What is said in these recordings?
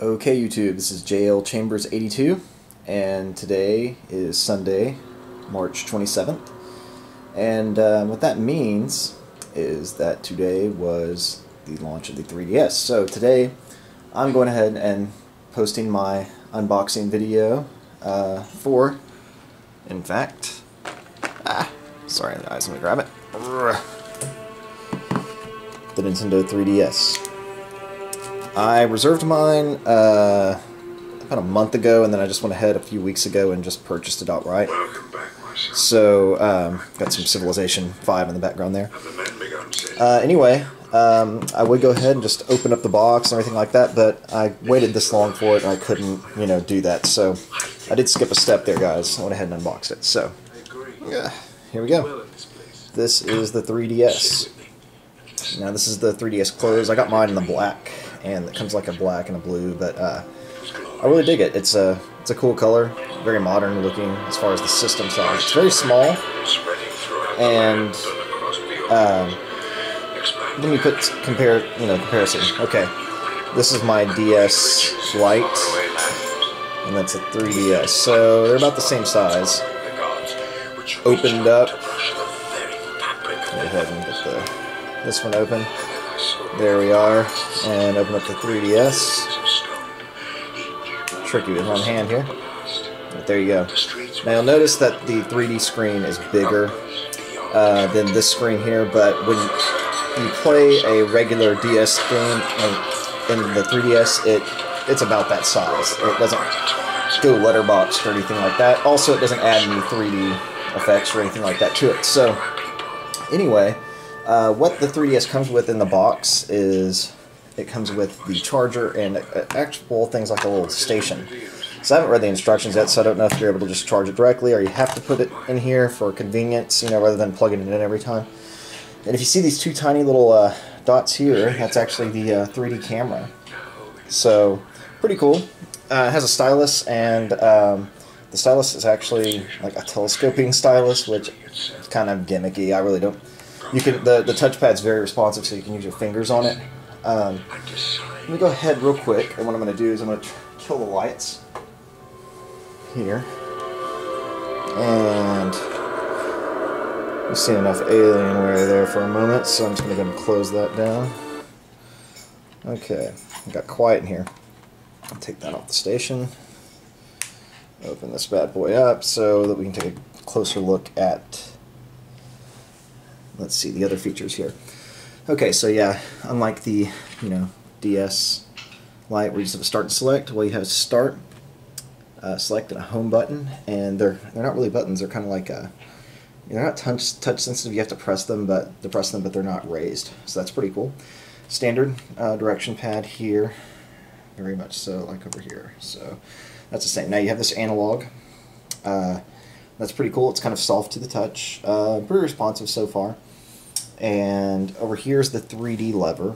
Okay, YouTube, this is JL Chambers 82, and today is Sunday, March 27th. And what that means is that today was the launch of the 3DS. So today I'm going ahead and posting my unboxing video for, in fact, sorry, guys, let me grab it. The Nintendo 3DS. I reserved mine about a month ago, and then I just went ahead a few weeks ago and just purchased it outright. So, got some Civilization 5 in the background there. Anyway, I would go ahead and just open up the box and everything like that, but I waited this long for it and I couldn't, do that. So, I did skip a step there, guys. I went ahead and unboxed it. So, here we go. This is the 3DS. Now, this is the 3DS close. I got mine in the black, and it comes like a black and a blue, but I really dig it. It's a cool color, very modern looking as far as the system size. It's very small, and let me comparison. Okay, this is my DS Lite, and that's a 3DS, so they're about the same size. Opened up. Go ahead and get this one open. There we are, and open up the 3DS. Tricky with one hand here, but there you go. Now you'll notice that the 3D screen is bigger than this screen here, but when you play a regular DS game in the 3DS, it's about that size. It doesn't go letterboxed or anything like that. Also, it doesn't add any 3D effects or anything like that to it. So, anyway, what the 3DS comes with in the box is it comes with the charger and actual things like a little station. So I haven't read the instructions yet, so I don't know if you're able to just charge it directly or you have to put it in here for convenience, rather than plugging it in every time. And if you see these two tiny little dots here, that's actually the 3D camera. So, pretty cool. It has a stylus, and the stylus is actually like a telescoping stylus, which is kind of gimmicky. I really don't. The touchpad's very responsive, so you can use your fingers on it. Let me go ahead real quick, and what I'm going to do is I'm going to kill the lights here. And we've seen enough Alienware there for a moment, so I'm just going to go and close that down. Okay, it got quiet in here. I'll take that off the station. Open this bad boy up so that we can take a closer look at, let's see, the other features here. Okay, so yeah, unlike the, DS Lite where you just have to start and select, well, you have start, select, and a home button, and they're not really buttons. They're kind of like they're not touch sensitive. You have to press them, but they're not raised. So that's pretty cool. Standard direction pad here, very much so, like over here. So that's the same. Now you have this analog. That's pretty cool. It's kind of soft to the touch, pretty responsive so far. And over here is the 3D lever,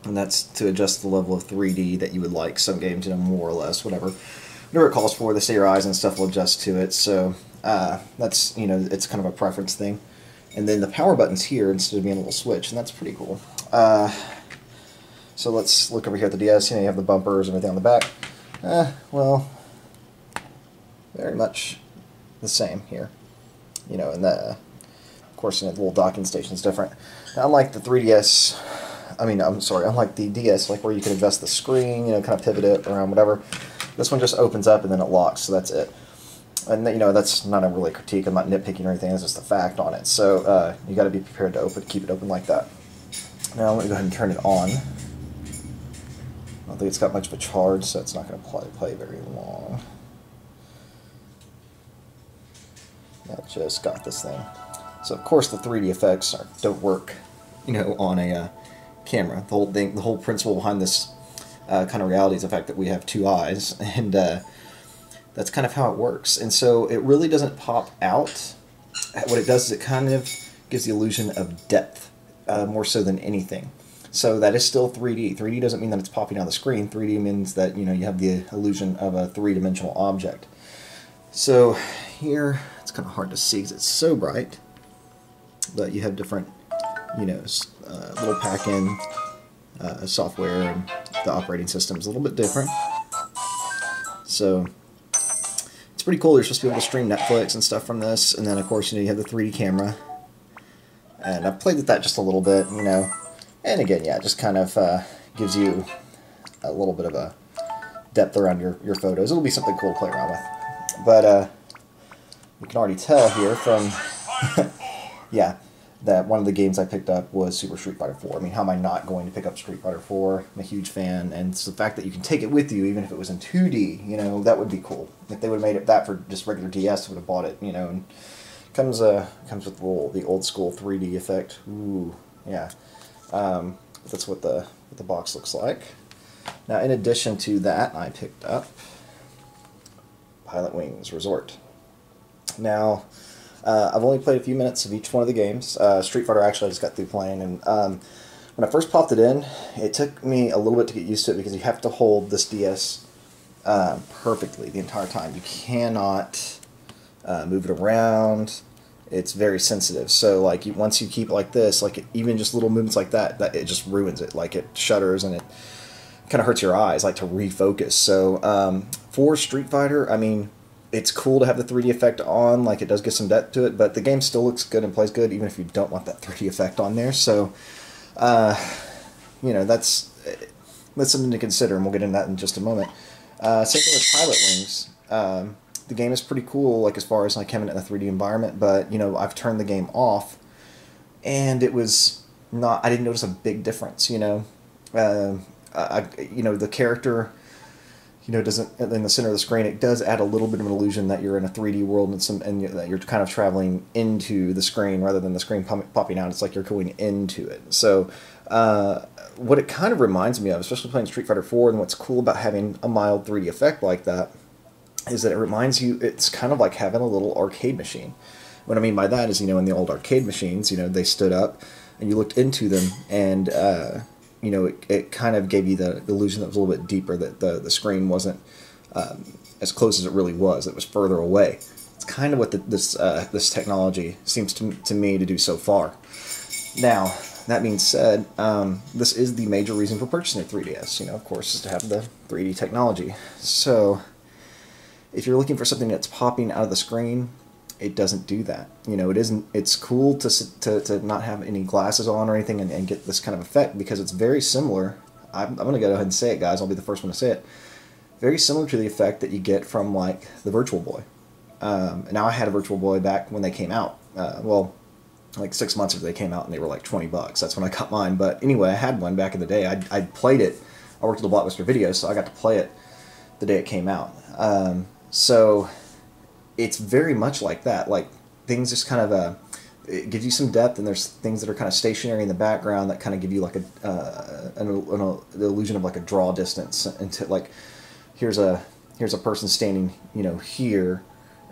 and that's to adjust the level of 3D that you would like. Some games, more or less, whatever it calls for. They say your eyes and stuff will adjust to it. So that's it's kind of a preference thing. And then the power button's here instead of being a little switch, and that's pretty cool. So let's look over here at the DS. You have the bumpers and everything on the back. Well, very much the same here. And of course, the little docking station is different. Now, unlike the 3DS, unlike the DS, like where you can adjust the screen, kind of pivot it around, whatever. This one just opens up and then it locks, so that's it. And that's not a really critique. I'm not nitpicking or anything. It's just a fact on it. So you got to be prepared to keep it open like that. Now I'm going to go ahead and turn it on. I don't think it's got much of a charge, so it's not going to play very long. That just got this thing. So of course the 3D effects don't work, on a camera. The whole principle behind this kind of reality is the fact that we have two eyes, and that's kind of how it works. And so it really doesn't pop out. What it does is it kind of gives the illusion of depth, more so than anything. So that is still 3D. 3D doesn't mean that it's popping out the screen. 3D means that you have the illusion of a three-dimensional object. So here it's kind of hard to see because it's so bright. But you have different, little pack-in software and the operating system is a little bit different. So it's pretty cool. You're supposed to be able to stream Netflix and stuff from this, and then of course you have the 3D camera. And I've played with that just a little bit, and again, yeah, it just kind of gives you a little bit of a depth around your photos. It'll be something cool to play around with. But you can already tell here from, yeah, that one of the games I picked up was Super Street Fighter 4. I mean, how am I not going to pick up Street Fighter 4? I'm a huge fan, and it's the fact that you can take it with you, even if it was in 2D, that would be cool. If they would have made it that for just regular DS, I would have bought it, and comes with the old school 3D effect. Ooh, yeah. That's what the box looks like. Now, in addition to that, I picked up Pilot Wings Resort. Now, I've only played a few minutes of each one of the games. Street Fighter, actually, I just got through playing, and when I first popped it in, it took me a little bit to get used to it because you have to hold this DS perfectly the entire time. You cannot move it around. It's very sensitive. So, like, once you keep it like this, like, even just little movements like that, it just ruins it. Like, it shudders and it kind of hurts your eyes, like, to refocus. So, for Street Fighter, I mean, it's cool to have the 3D effect on, like, it does get some depth to it, but the game still looks good and plays good, even if you don't want that 3D effect on there. So, that's something to consider, and we'll get into that in just a moment. Same thing with Pilot Wings. The game is pretty cool, like, as far as, like, having it in a 3D environment, but, I've turned the game off, and it was not, I didn't notice a big difference, the character, doesn't, in the center of the screen, it does add a little bit of an illusion that you're in a 3D world and that you're kind of traveling into the screen rather than the screen popping out. It's like you're going into it. So, what it kind of reminds me of, especially playing Street Fighter 4, and what's cool about having a mild 3D effect like that, is that it reminds you, it's kind of like having a little arcade machine. What I mean by that is, in the old arcade machines, they stood up, and you looked into them, and, it kind of gave you the illusion that it was a little bit deeper, that the screen wasn't as close as it really was, it was further away. It's kind of what this technology seems to me to do so far. Now, that being said, this is the major reason for purchasing a 3DS, of course, is to have the 3D technology. So, if you're looking for something that's popping out of the screen, it doesn't do that. It isn't. It's cool to not have any glasses on or anything and get this kind of effect, because it's very similar. I'm going to go ahead and say it, guys. I'll be the first one to say it. Very similar to the effect that you get from, like, the Virtual Boy. Now, I had a Virtual Boy back when they came out. Like 6 months after they came out, and they were like $20. That's when I got mine. But anyway, I had one back in the day. I played it. I worked at the Blockbuster Video, so I got to play it the day it came out. So it's very much like that. Like, things just kind of it gives you some depth, and there's things that are kind of stationary in the background that kind of give you like the illusion of like a draw distance. Into, like, here's a person standing, here,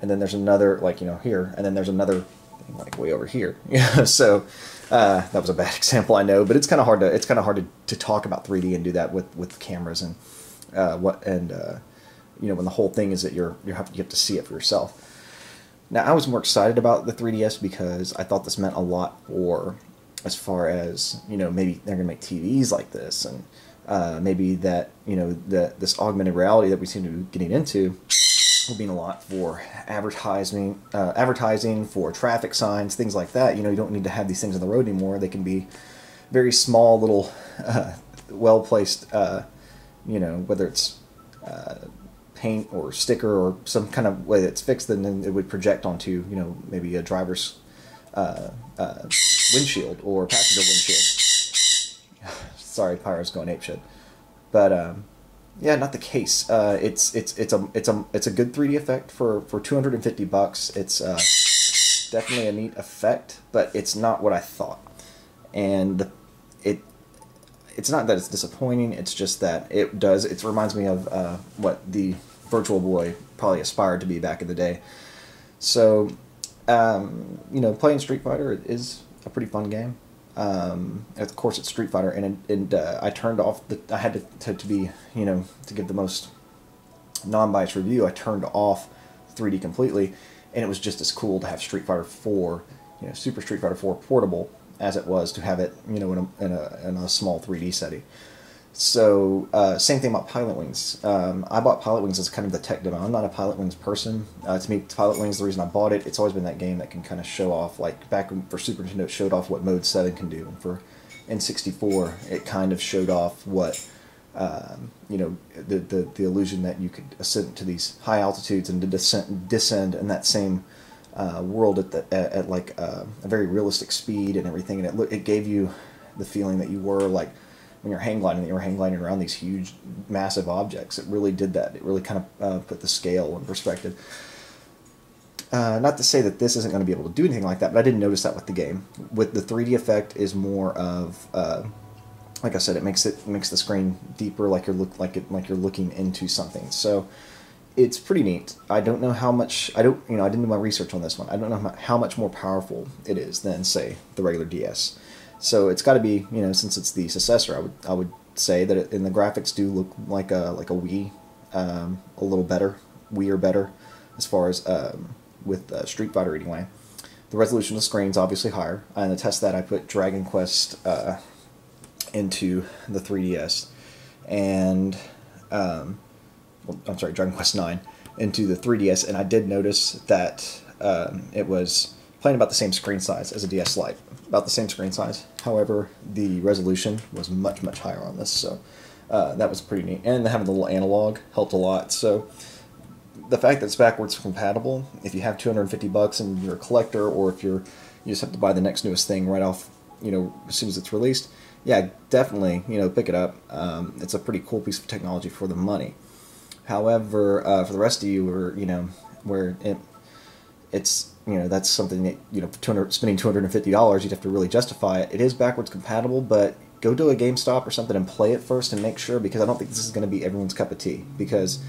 and then there's another, like, here, and then there's another thing, like, way over here. So that was a bad example, I know, but it's kind of hard to talk about 3D and do that with cameras and when the whole thing is that you have to see it for yourself. Now, I was more excited about the 3DS because I thought this meant a lot for, as far as, maybe they're going to make TVs like this, and maybe that, this augmented reality that we seem to be getting into will mean a lot for advertising, for traffic signs, things like that. You don't need to have these things on the road anymore. They can be very small, little, well-placed, whether it's paint or sticker or some kind of way that's fixed, then it would project onto, maybe a driver's windshield or passenger windshield. Sorry, Pyro's going apeshit. But yeah, not the case. It's a good 3D effect for $250. It's definitely a neat effect, but it's not what I thought. And it's not that it's disappointing. It's just that it reminds me of what the Virtual Boy probably aspired to be back in the day. So, playing Street Fighter is a pretty fun game. Of course, it's Street Fighter, and I turned off I had to be, to give the most non-biased review, I turned off 3D completely, and it was just as cool to have Street Fighter 4, Super Street Fighter 4 portable, as it was to have it, you know, in a small 3D setting. So, same thing about Pilot Wings. I bought Pilot Wings as kind of the tech demo. I'm not a Pilot Wings person. To me, Pilot Wings, the reason I bought it, it's always been that game that can kind of show off, like back for Super Nintendo, it showed off what Mode 7 can do. And for N64, it kind of showed off what, you know, the illusion that you could ascend to these high altitudes and to descend in that same world at like a very realistic speed and everything. And it gave you the feeling that you were like, when you're hang gliding, that you were hang gliding around these huge, massive objects. It really did that. It really kind of put the scale in perspective. Not to say that this isn't going to be able to do anything like that, but I didn't notice that with the game. With the 3D effect is more of, like I said, it makes the screen deeper, like you're looking into something. So it's pretty neat. I don't know how much. I didn't do my research on this one. I don't know how much more powerful it is than, say, the regular DS. So it's got to be, you know, since it's the successor, I would say that and the graphics do look like a Wii, a little better, Wii or better, as far as with Street Fighter anyway. The resolution of the screen's obviously higher, and to test that, I put Dragon Quest into the 3DS, and well, I'm sorry, Dragon Quest 9 into the 3DS, and I did notice that it was playing about the same screen size as a DS Lite, about the same screen size. However, the resolution was much, much higher on this, so that was pretty neat. And having the little analog helped a lot. So the fact that it's backwards compatible, if you have $250 and you're a collector, or if you just have to buy the next newest thing right off, you know, as soon as it's released, yeah, definitely, you know, pick it up. It's a pretty cool piece of technology for the money. However, for the rest of you, where it's, you know, that's something that, you know, spending $250, you'd have to really justify it. It is backwards compatible, but go to a GameStop or something and play it first and make sure, because I don't think this is going to be everyone's cup of tea. Because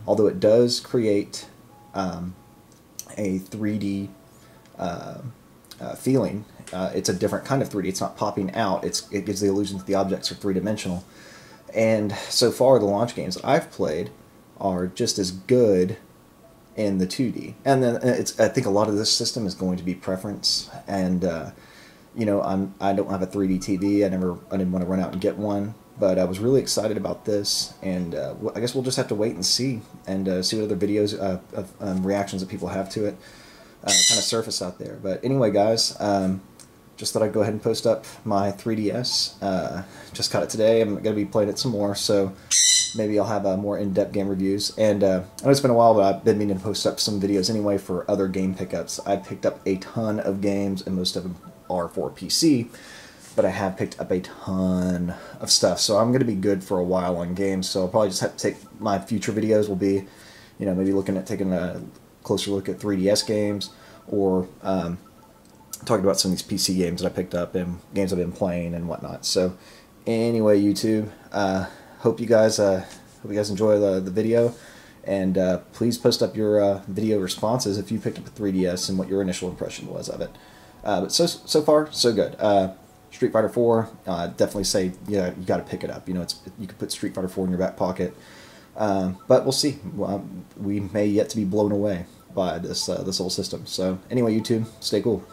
although it does create a 3D feeling, it's a different kind of 3D. It's not popping out. It gives the illusion that the objects are three-dimensional. And so far, the launch games that I've played are just as good in the 2D. And then I think a lot of this system is going to be preference. And you know, I don't have a 3D TV. I didn't want to run out and get one. But I was really excited about this, and I guess we'll just have to wait and see what other videos of reactions that people have to it kind of surface out there. But anyway, guys, just thought I'd go ahead and post up my 3DS. Just got it today. I'm going to be playing it some more, so maybe I'll have more in-depth game reviews. And I know it's been a while, but I've been meaning to post up some videos anyway for other game pickups. I picked up a ton of games, and most of them are for PC. But I have picked up a ton of stuff, so I'm going to be good for a while on games. So I'll probably just have to take my future videos will be, you know, maybe looking at taking a closer look at 3DS games, or talking about some of these PC games that I picked up and games I've been playing and whatnot. So anyway, YouTube, hope you guys enjoy the video, and please post up your video responses if you picked up a 3DS and what your initial impression was of it. But so far so good. Street Fighter 4, definitely say, yeah, you got to pick it up. You know, you could put Street Fighter 4 in your back pocket, but we'll see. We may yet to be blown away by this whole system. So anyway, YouTube, stay cool.